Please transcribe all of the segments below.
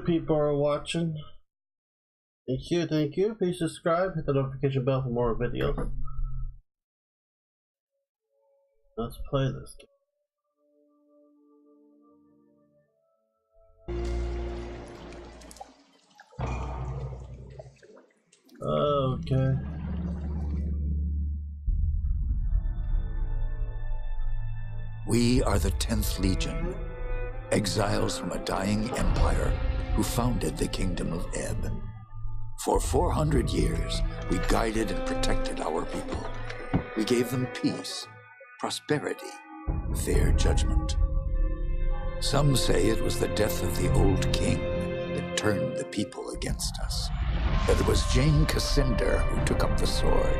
people are watching. Thank you, thank you. Please subscribe, hit the notification bell for more videos. Let's play this game. Okay. We are the 10th Legion, exiles from a dying empire who founded the Kingdom of Ebb. For 400 years, we guided and protected our people. We gave them peace, prosperity, fair judgment. Some say it was the death of the old king that turned the people against us. That it was Jane Cassinder who took up the sword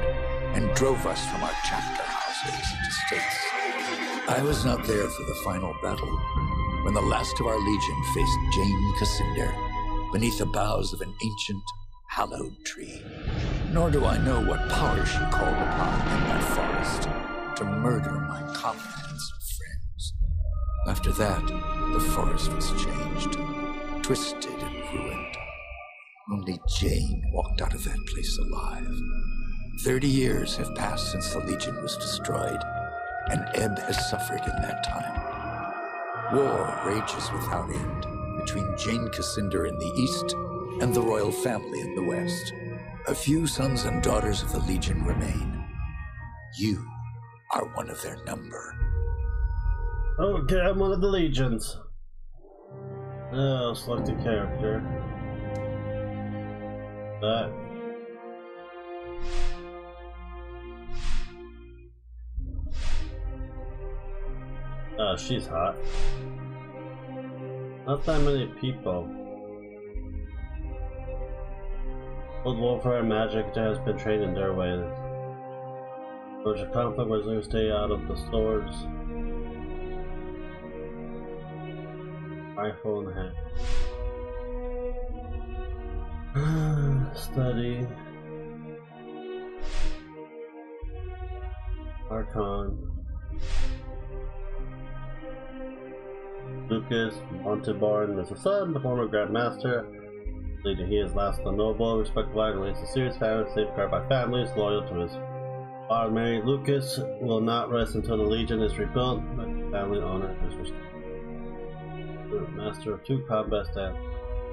and drove us from our chapter houses and estates. I was not there for the final battle, when the last of our legion faced Jane Cassinder beneath the boughs of an ancient, hallowed tree. Nor do I know what power she called upon in that forest to murder my comrades and friends. After that, the forest was changed, twisted and ruined. Only Jane walked out of that place alive. 30 years have passed since the Legion was destroyed, and Ebb has suffered in that time. War rages without end between Jane Cassinder in the east and the royal family in the west. A few sons and daughters of the Legion remain. You are one of their number. Okay, I'm one of the Legions. Oh, select a character. That. Oh, she's hot. Not that many people. Old warfare and magic has been trained in their ways. Approach a conflict was to stay out of the swords. Rifle in hand. Study. Archon. Lucas Monteborn is a son, the former Grand Master. Leader, he is last the noble, respectful, and relates to serious family, safeguarded by families, loyal to his father. Mary Lucas will not rest until the Legion is rebuilt, but family honor is restored. Master of 2 combat staff,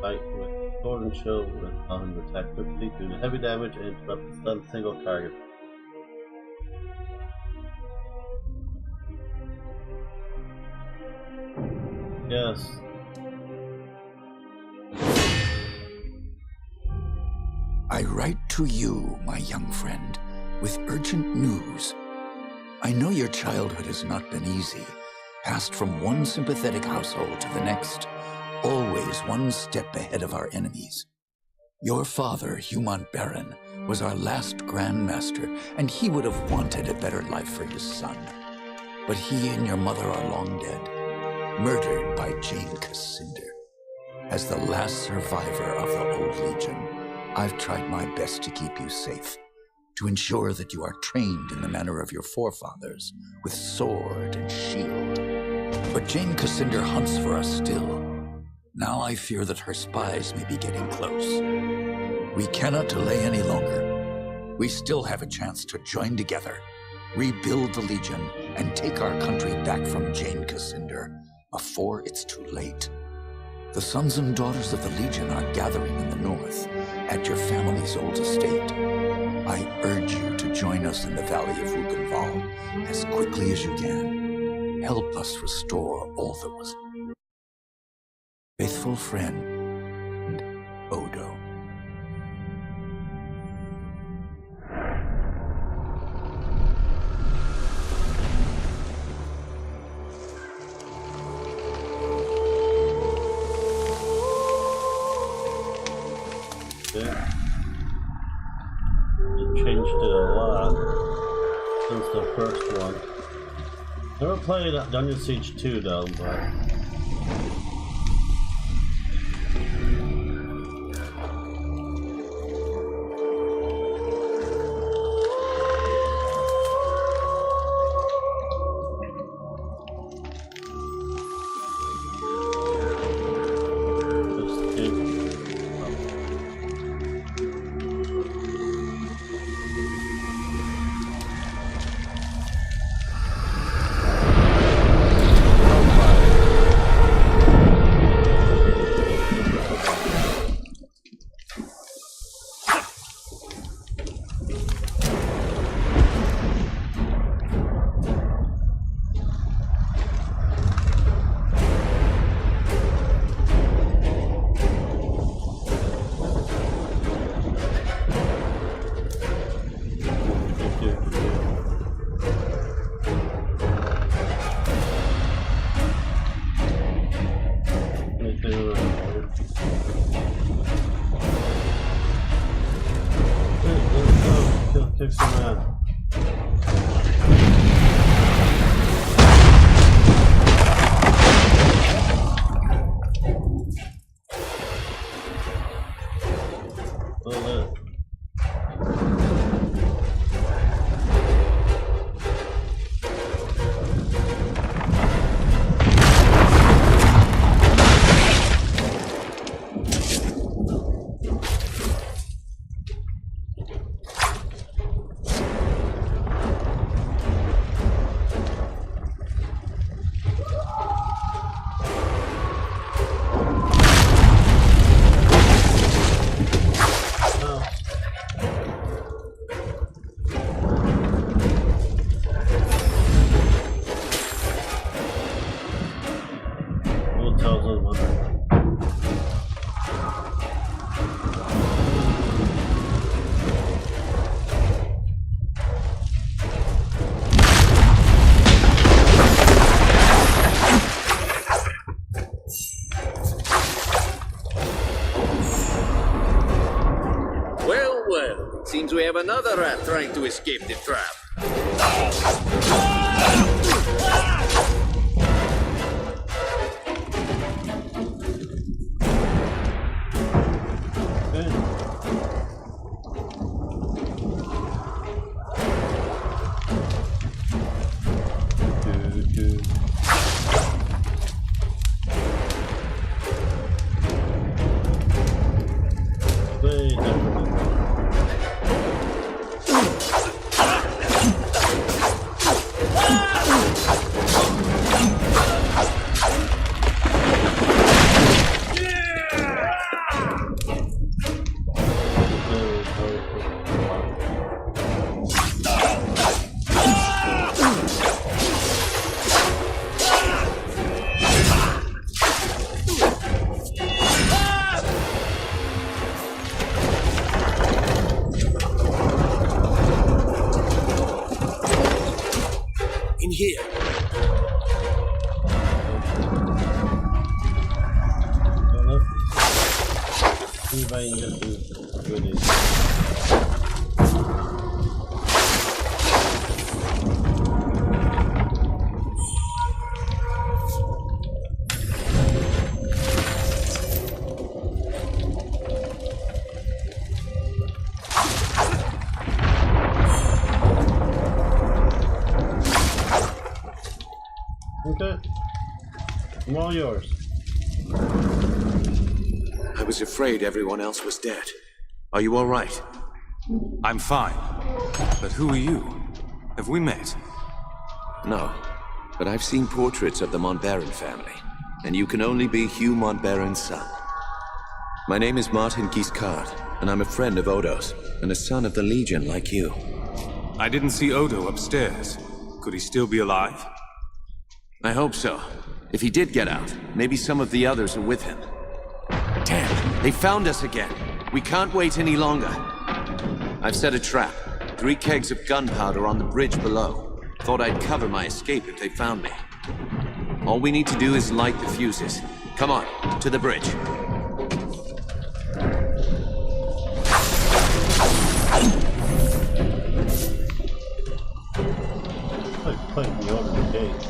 fight with sword and shield, with him attack quickly due to heavy damage and interrupt the stun single target. Yes. I write to you, my young friend, with urgent news. I know your childhood has not been easy, passed from one sympathetic household to the next, always one step ahead of our enemies. Your father, Humont Baron, was our last Grand Master, and he would have wanted a better life for his son. But he and your mother are long dead, murdered by Jane Cassinder. As the last survivor of the old Legion, I've tried my best to keep you safe, to ensure that you are trained in the manner of your forefathers, with sword and shield. But Jane Cassinder hunts for us still. Now I fear that her spies may be getting close. We cannot delay any longer. We still have a chance to join together, rebuild the Legion, and take our country back from Jane Cassinder before it's too late. The sons and daughters of the Legion are gathering in the north, at your family's old estate. I urge you to join us in the valley of Rugenval as quickly as you can. Help us restore all that was. Faithful friend, Odo. It changed it a lot since the first one. Never played Dungeon Siege 2 though, but just fixing that. Seems we have another rat trying to escape the trap. In here. See if I can get these goodies. Okay. I'm all yours. I was afraid everyone else was dead. Are you all right? I'm fine. But who are you? Have we met? No. But I've seen portraits of the Montbaron family. And you can only be Hugh Montbaron's son. My name is Martin Giscard, and I'm a friend of Odo's, and a son of the Legion like you. I didn't see Odo upstairs. Could he still be alive? I hope so. If he did get out, maybe some of the others are with him. Damn, they found us again. We can't wait any longer. I've set a trap. 3 kegs of gunpowder on the bridge below. Thought I'd cover my escape if they found me. All we need to do is light the fuses. Come on, to the bridge. Like me over the gate.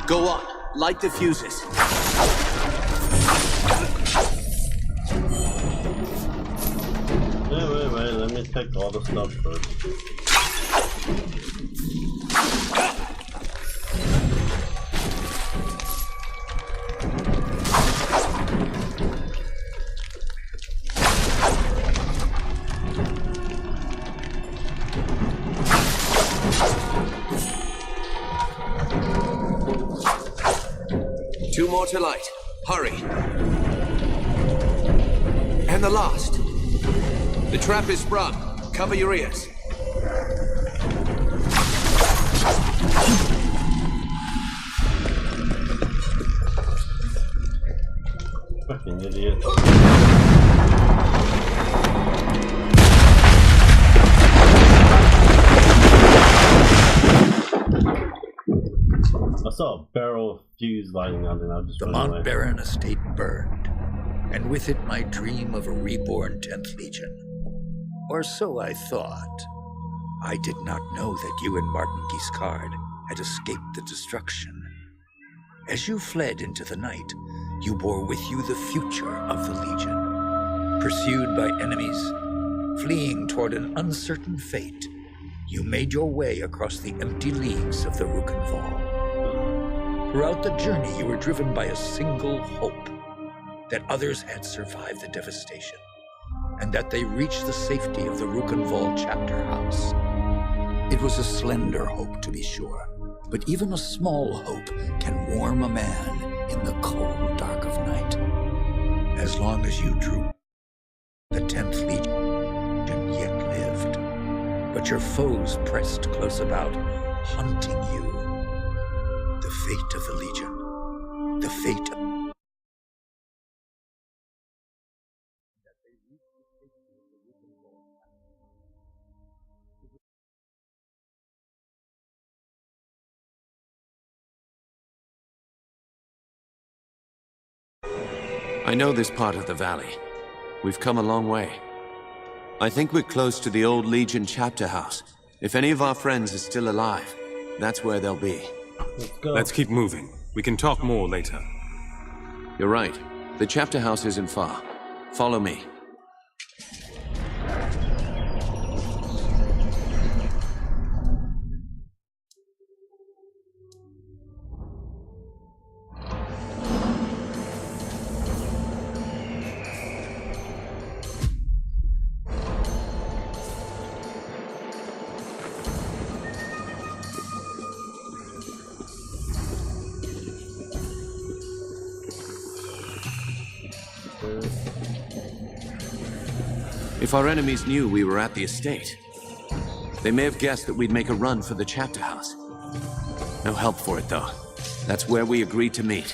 Go on, light the fuses. Wait, let me take all the stuff first. Two more to light. Hurry. And the last. The trap is sprung. Cover your ears. Fucking idiot. I saw a barrel of fuse lighting on it. I just The Mont Baron estate burned, and with it my dream of a reborn 10th Legion. Or so I thought. I did not know that you and Martin Guiscard had escaped the destruction. As you fled into the night, you bore with you the future of the Legion. Pursued by enemies, fleeing toward an uncertain fate, you made your way across the empty leagues of the Rukenval. Throughout the journey, you were driven by a single hope, that others had survived the devastation, and that they reached the safety of the Rukenval chapter house. It was a slender hope, to be sure, but even a small hope can warm a man in the cold dark of night. As long as you drew, the 10th Legion yet lived, but your foes pressed close about, hunting you. The fate of the Legion, the fate of... I know this part of the valley. We've come a long way. I think we're close to the old Legion chapter house. If any of our friends are still alive, that's where they'll be. Let's go. Let's keep moving. We can talk more later. You're right. The chapter house isn't far. Follow me. If our enemies knew we were at the estate, they may have guessed that we'd make a run for the chapter house. No help for it, though. That's where we agreed to meet.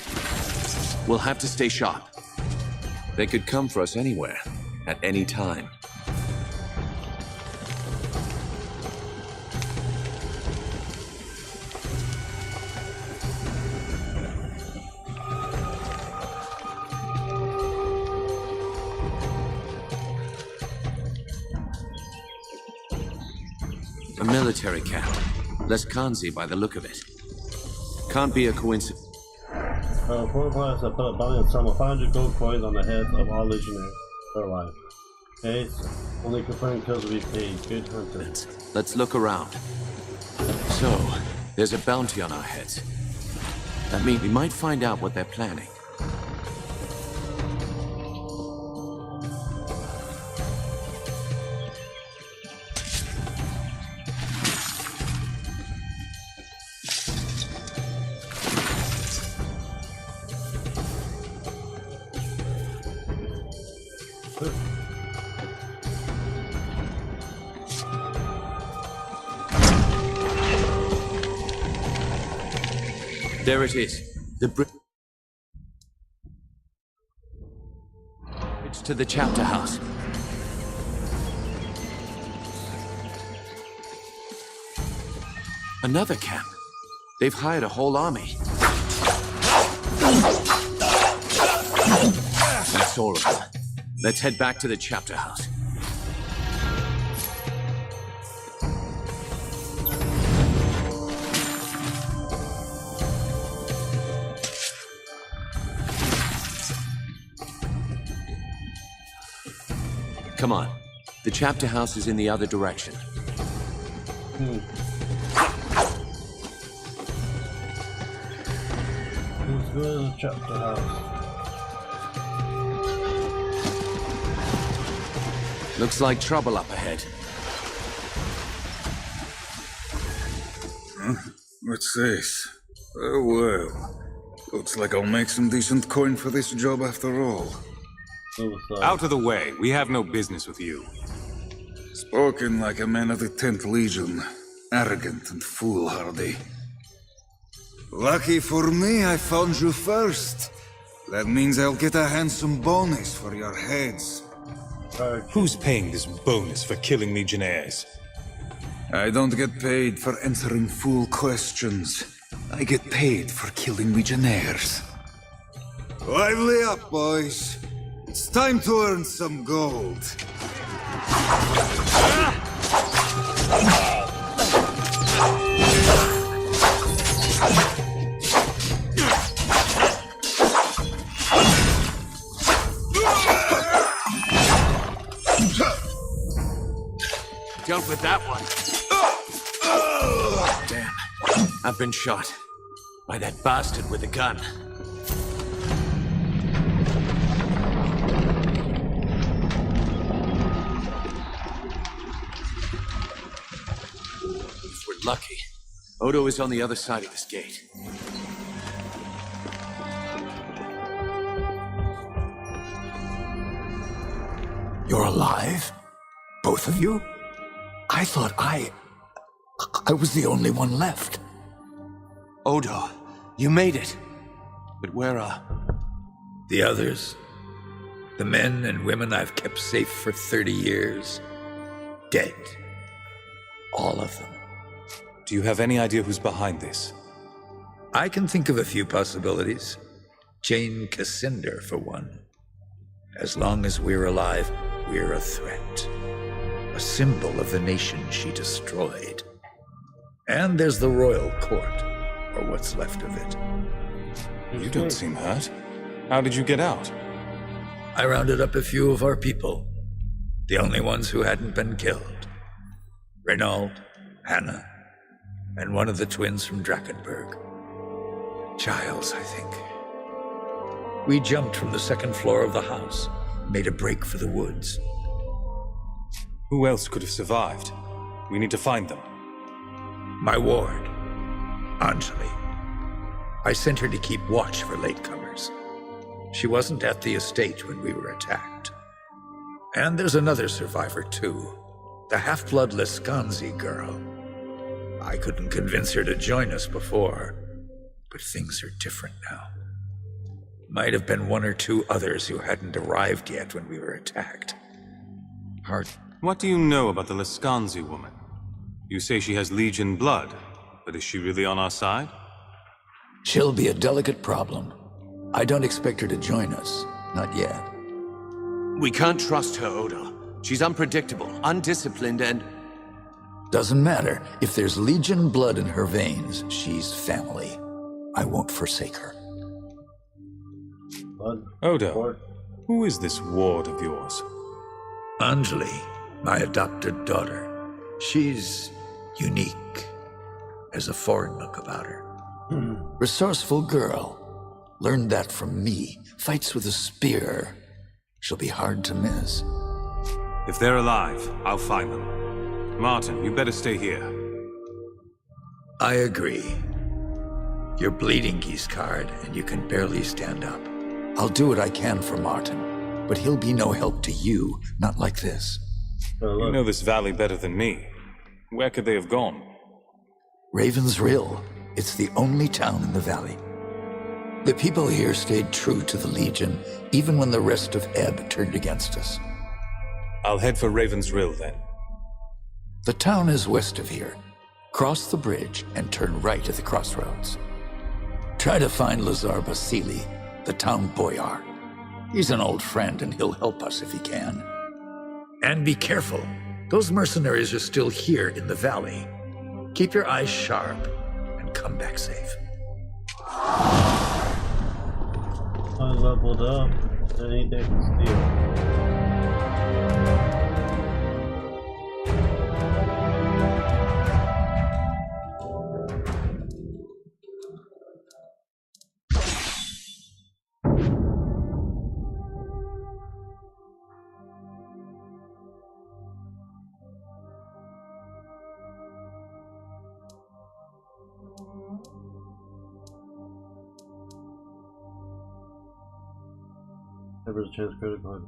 We'll have to stay sharp. They could come for us anywhere, at any time. A military camp. Less Kanzi by the look of it. Can't be a coincidence. Four players have put a bounty on some 500 gold coins on the heads of all legionaries for life. Okay, only confirmed kills will be paid. Good hunting. Let's look around. So, there's a bounty on our heads. That means we might find out what they're planning. There it is. The bridge to the chapter house. Another camp. They've hired a whole army. That's all of them. Let's head back to the chapter house. Come on. The chapter house is in the other direction. Let's go to the chapter house. Looks like trouble up ahead. Huh? What's this? Oh well. Looks like I'll make some decent coin for this job after all. Out of the way. We have no business with you. Spoken like a man of the 10th Legion. Arrogant and foolhardy. Lucky for me, I found you first. That means I'll get a handsome bonus for your heads. Who's paying this bonus for killing Legionnaires? I don't get paid for answering fool questions. I get paid for killing Legionnaires. Lively up, boys. It's time to earn some gold. Dealt with that one. Damn. I've been shot. By that bastard with a gun. If we're lucky, Odo is on the other side of this gate. You're alive? Both of you? I thought I was the only one left. Odo, you made it. But where are... The others? The men and women I've kept safe for 30 years? Dead. All of them. Do you have any idea who's behind this? I can think of a few possibilities. Jane Cassinder, for one. As long as we're alive, we're a threat. A symbol of the nation she destroyed. And there's the royal court, or what's left of it. You don't seem hurt. How did you get out? I rounded up a few of our people. The only ones who hadn't been killed. Renaud, Hannah, and one of the twins from Drakenberg. Giles, I think. We jumped from the second floor of the house, made a break for the woods. Who else could have survived? We need to find them. My ward, Anjali. I sent her to keep watch for latecomers. She wasn't at the estate when we were attacked. And there's another survivor, too. The half-blood Lescanzi girl. I couldn't convince her to join us before, but things are different now. Might have been one or two others who hadn't arrived yet when we were attacked. Hard. What do you know about the Lescanzi woman? You say she has Legion blood, but is she really on our side? She'll be a delicate problem. I don't expect her to join us. Not yet. We can't trust her, Odo. She's unpredictable, undisciplined, and... Doesn't matter. If there's Legion blood in her veins, she's family. I won't forsake her. Odo, who is this ward of yours? Anjali, my adopted daughter. She's unique. There's a foreign look about her. Resourceful girl. Learned that from me. Fights with a spear. She'll be hard to miss. If they're alive, I'll find them. Martin, you better stay here. I agree. You're bleeding, Giscard, and you can barely stand up. I'll do what I can for Martin, but he'll be no help to you, not like this. You know this valley better than me. Where could they have gone? Raven's Rill. It's the only town in the valley. The people here stayed true to the Legion, even when the rest of Ebb turned against us. I'll head for Raven's Rill, then. The town is west of here. Cross the bridge and turn right at the crossroads. Try to find Lazar Basili, the town boyar. He's an old friend and he'll help us if he can. And be careful. Those mercenaries are still here in the valley. Keep your eyes sharp and come back safe. I leveled up. Anything to steal. There's a chance critical.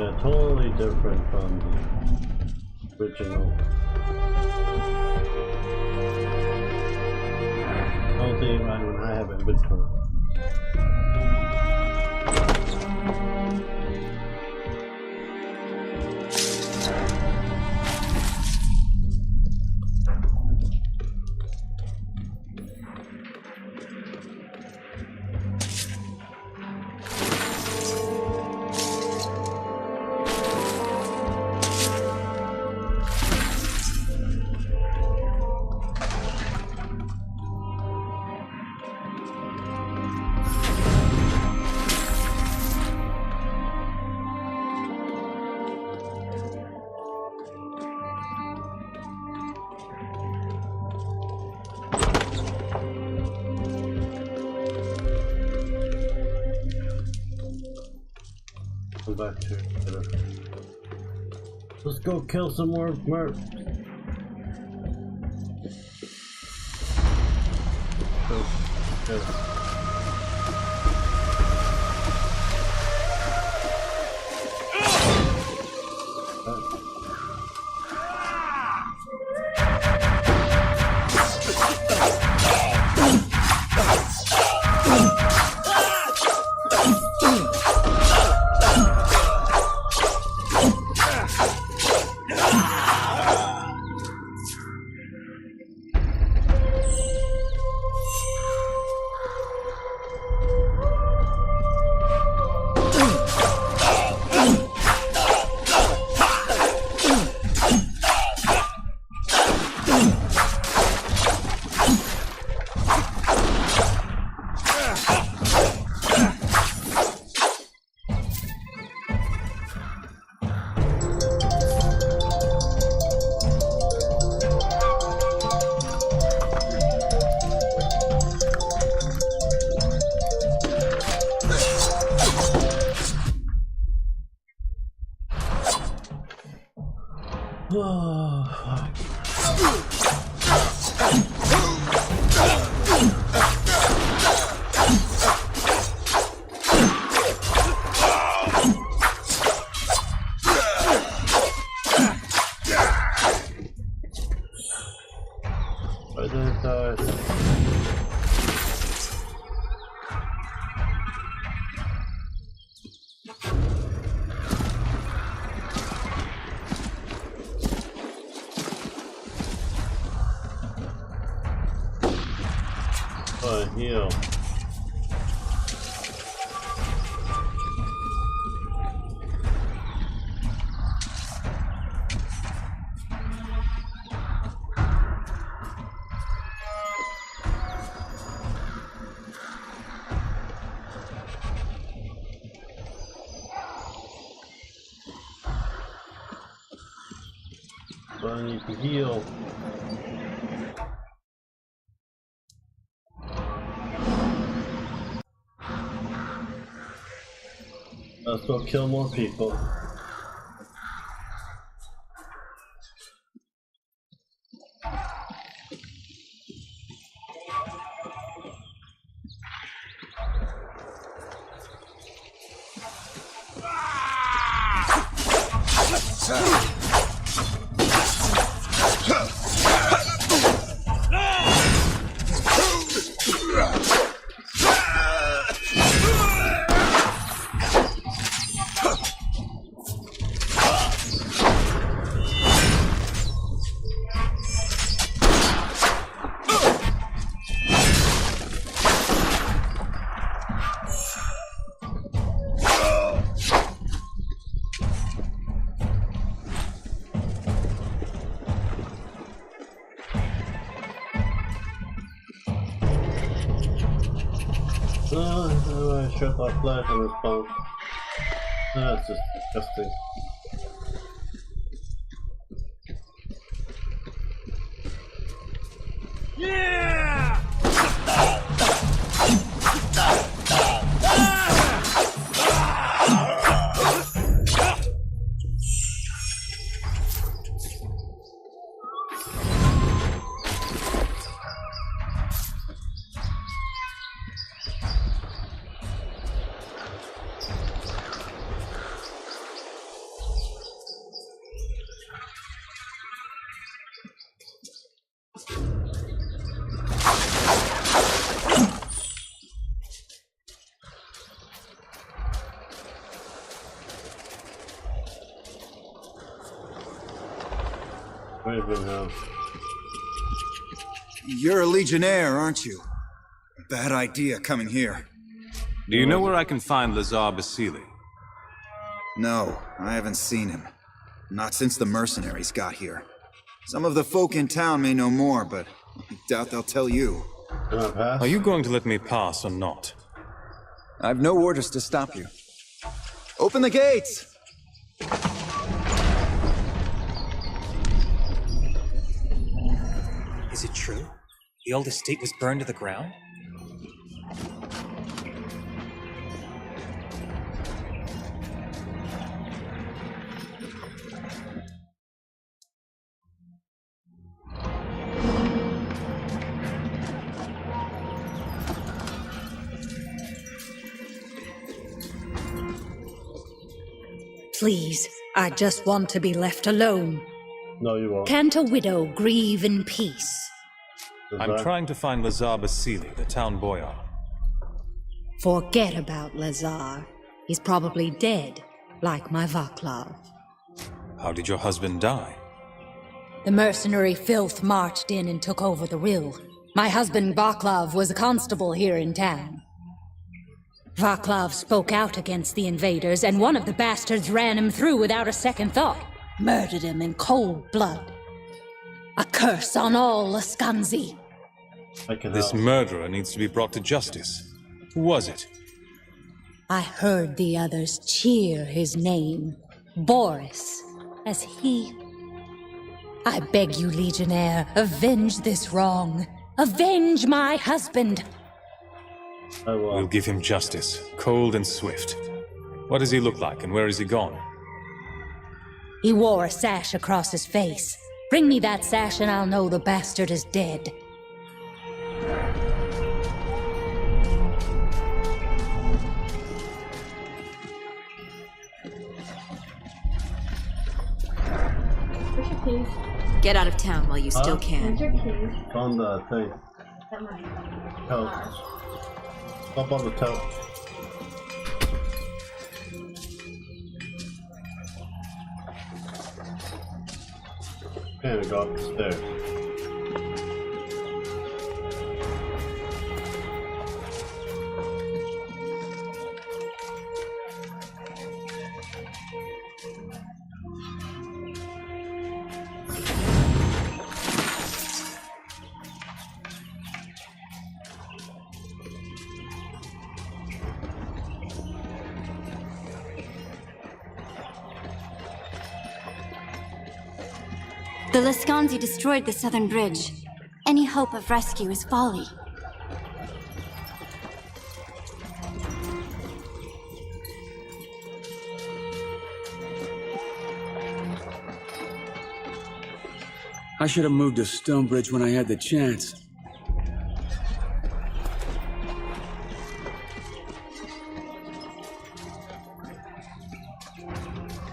Yeah, totally different from the original. Don't think right when I have inventory. Back to let's go kill some more mercs. Heal. So I need to heal. Let's go kill more people. I strip off flesh on his bone. That's just disgusting. Yeah! neighboring house. You're a Legionnaire, aren't you? Bad idea coming here. Do you know where I can find Lazar Basili? No, I haven't seen him. Not since the mercenaries got here. Some of the folk in town may know more, but I doubt they'll tell you. Can I pass? Are you going to let me pass or not? I've no orders to stop you. Open the gates! Is it true? The old estate was burned to the ground? Please, I just want to be left alone. No, you won't. Can't a widow grieve in peace? I'm trying to find Lazar Basili, the town boyar. Forget about Lazar. He's probably dead, like my Vaclav. How did your husband die? The mercenary filth marched in and took over the rill. My husband Vaclav was a constable here in town. Vaclav spoke out against the invaders, and one of the bastards ran him through without a second thought. Murdered him in cold blood. A curse on all Lascanzi. This murderer needs to be brought to justice. Who was it? I heard the others cheer his name. Boris, as he... I beg you, Legionnaire, avenge this wrong. Avenge my husband! I will. We'll give him justice, cold and swift. What does he look like, and where is he gone? He wore a sash across his face. Bring me that sash and I'll know the bastard is dead. Get out of town while you still can. It's on the thing. Tote. Up on the tote. And we go up the stairs. The Lascanzi destroyed the southern bridge. Any hope of rescue is folly. I should have moved to Stonebridge when I had the chance.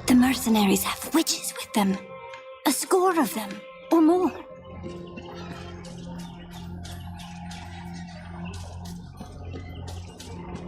The mercenaries have witches with them. A score of them, or more.